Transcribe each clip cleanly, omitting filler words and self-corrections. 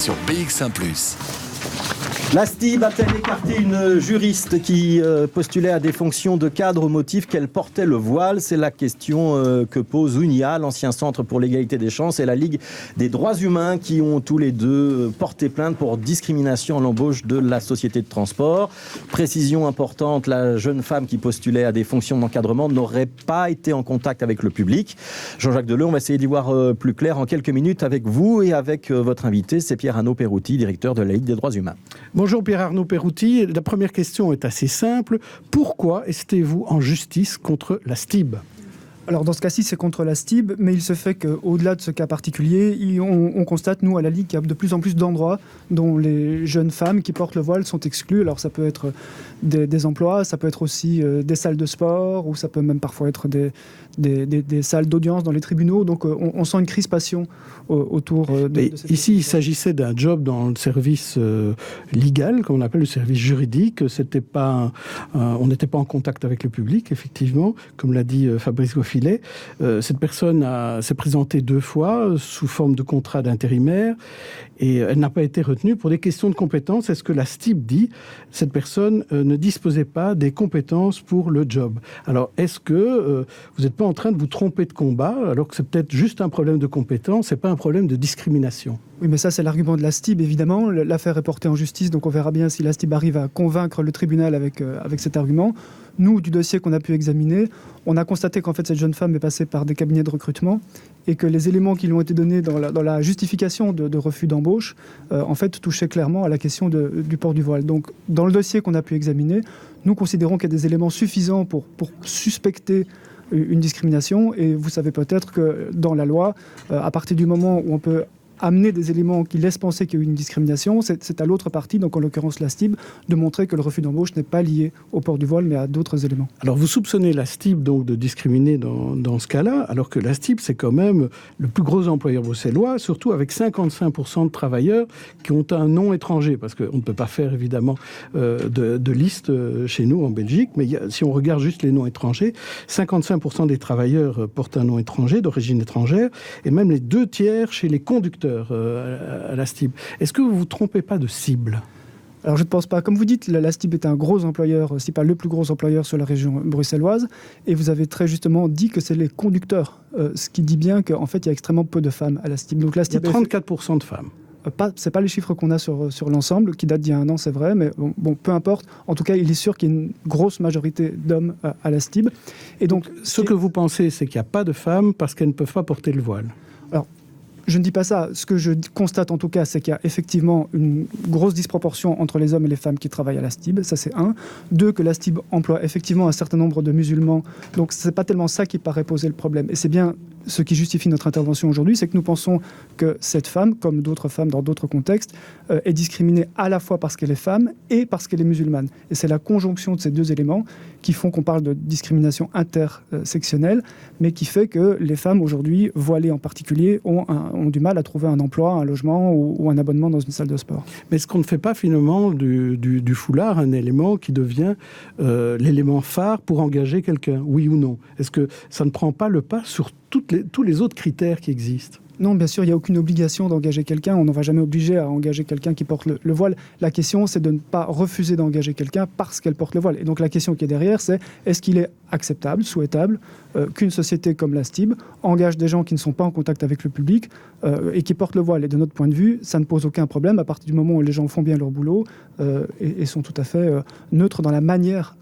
Sur BX1+. La STIB a-t-elle écarté une juriste qui postulait à des fonctions de cadre au motif qu'elle portait le voile? C'est la question que pose UNIA, l'ancien Centre pour l'égalité des chances, et la Ligue des droits humains qui ont tous les deux porté plainte pour discrimination à l'embauche de la société de transport. Précision importante, la jeune femme qui postulait à des fonctions d'encadrement n'aurait pas été en contact avec le public. Jean-Jacques Deleu, on va essayer d'y voir plus clair en quelques minutes avec vous et avec votre invité, c'est Pierre-Arnaud Perouty, directeur de la Ligue des droits humains. Bonjour Pierre-Arnaud Perouty. La première question est assez simple. Pourquoi estez-vous en justice contre la STIB ? Alors dans ce cas-ci, c'est contre la STIB, mais il se fait qu'au-delà de ce cas particulier, on constate, nous, à la Ligue, qu'il y a de plus en plus d'endroits dont les jeunes femmes qui portent le voile sont exclues. Alors ça peut être des emplois, ça peut être aussi des salles de sport, ou ça peut même parfois être des salles d'audience dans les tribunaux. Donc on sent une crispation autour de cette ici, il s'agissait d'un job dans le service légal, comme on appelle le service juridique. On n'était pas en contact avec le public, effectivement, comme l'a dit Fabrice Goffilet. Cette personne s'est présentée 2 fois sous forme de contrat d'intérimaire et elle n'a pas été retenue pour des questions de compétences. Est-ce que la STIB dit cette personne ne disposait pas des compétences pour le job? Alors, est-ce que vous n'êtes pas en train de vous tromper de combat alors que c'est peut-être juste un problème de compétence, c'est pas un problème de discrimination? Oui, mais ça, c'est l'argument de la STIB, évidemment. L'affaire est portée en justice, donc on verra bien si la STIB arrive à convaincre le tribunal avec cet argument. Nous, du dossier qu'on a pu examiner, on a constaté qu'en fait, cette jeune femme est passée par des cabinets de recrutement et que les éléments qui lui ont été donnés dans la justification de refus d'embauche, en fait, touchaient clairement à la question du port du voile. Donc, dans le dossier qu'on a pu examiner, nous considérons qu'il y a des éléments suffisants pour suspecter une discrimination. Et vous savez peut-être que dans la loi, à partir du moment où on peut amener des éléments qui laissent penser qu'il y a eu une discrimination, c'est à l'autre partie, donc en l'occurrence la STIB, de montrer que le refus d'embauche n'est pas lié au port du voile, mais à d'autres éléments. Alors vous soupçonnez la STIB donc de discriminer dans ce cas-là, alors que la STIB c'est quand même le plus gros employeur bruxellois, surtout avec 55% de travailleurs qui ont un nom étranger, parce qu'on ne peut pas faire évidemment de liste chez nous en Belgique, mais si on regarde juste les noms étrangers, 55% des travailleurs portent un nom étranger, d'origine étrangère, et même les 2/3 chez les conducteurs à la STIB. Est-ce que vous ne vous trompez pas de cible ? Alors je ne pense pas. Comme vous dites, la STIB est un gros employeur, si pas le plus gros employeur sur la région bruxelloise, et vous avez très justement dit que c'est les conducteurs, ce qui dit bien qu'en fait il y a extrêmement peu de femmes à la STIB. Donc, la STIB, il y a 34% de femmes. C'est pas les chiffres qu'on a sur l'ensemble, qui datent d'il y a 1 an, c'est vrai, mais bon, peu importe. En tout cas, il est sûr qu'il y a une grosse majorité d'hommes à la STIB. Et donc, ce que vous pensez, c'est qu'il n'y a pas de femmes parce qu'elles ne peuvent pas porter le voile. Alors, je ne dis pas ça. Ce que je constate en tout cas, c'est qu'il y a effectivement une grosse disproportion entre les hommes et les femmes qui travaillent à la STIB. Ça, c'est 1. 2, que la STIB emploie effectivement un certain nombre de musulmans. Donc, ce n'est pas tellement ça qui paraît poser le problème. Et c'est bien ce qui justifie notre intervention aujourd'hui, c'est que nous pensons que cette femme, comme d'autres femmes dans d'autres contextes, est discriminée à la fois parce qu'elle est femme et parce qu'elle est musulmane. Et c'est la conjonction de ces 2 éléments qui font qu'on parle de discrimination intersectionnelle, mais qui fait que les femmes aujourd'hui, voilées en particulier, ont du mal à trouver un emploi, un logement ou un abonnement dans une salle de sport. Mais est-ce qu'on ne fait pas finalement du foulard un élément qui devient l'élément phare pour engager quelqu'un, oui ou non? Est-ce que ça ne prend pas le pas sur tous les autres critères qui existent? Non, bien sûr, il n'y a aucune obligation d'engager quelqu'un. On ne va jamais obliger à engager quelqu'un qui porte le voile. La question, c'est de ne pas refuser d'engager quelqu'un parce qu'elle porte le voile. Et donc la question qui est derrière, c'est est-ce qu'il est acceptable, souhaitable, qu'une société comme la STIB engage des gens qui ne sont pas en contact avec le public et qui portent le voile. Et de notre point de vue, ça ne pose aucun problème à partir du moment où les gens font bien leur boulot et sont tout à fait neutres dans la manière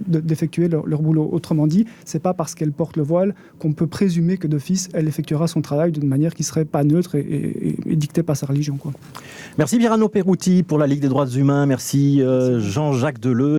d'effectuer leur boulot. Autrement dit, c'est pas parce qu'elle porte le voile qu'on peut présumer que d'office, elle effectuera son travail d'une manière qui serait pas neutre et dictée par sa religion, quoi. Merci Pierre-Arnaud Perouty pour la Ligue des droits humains. Merci Jean-Jacques Deleu.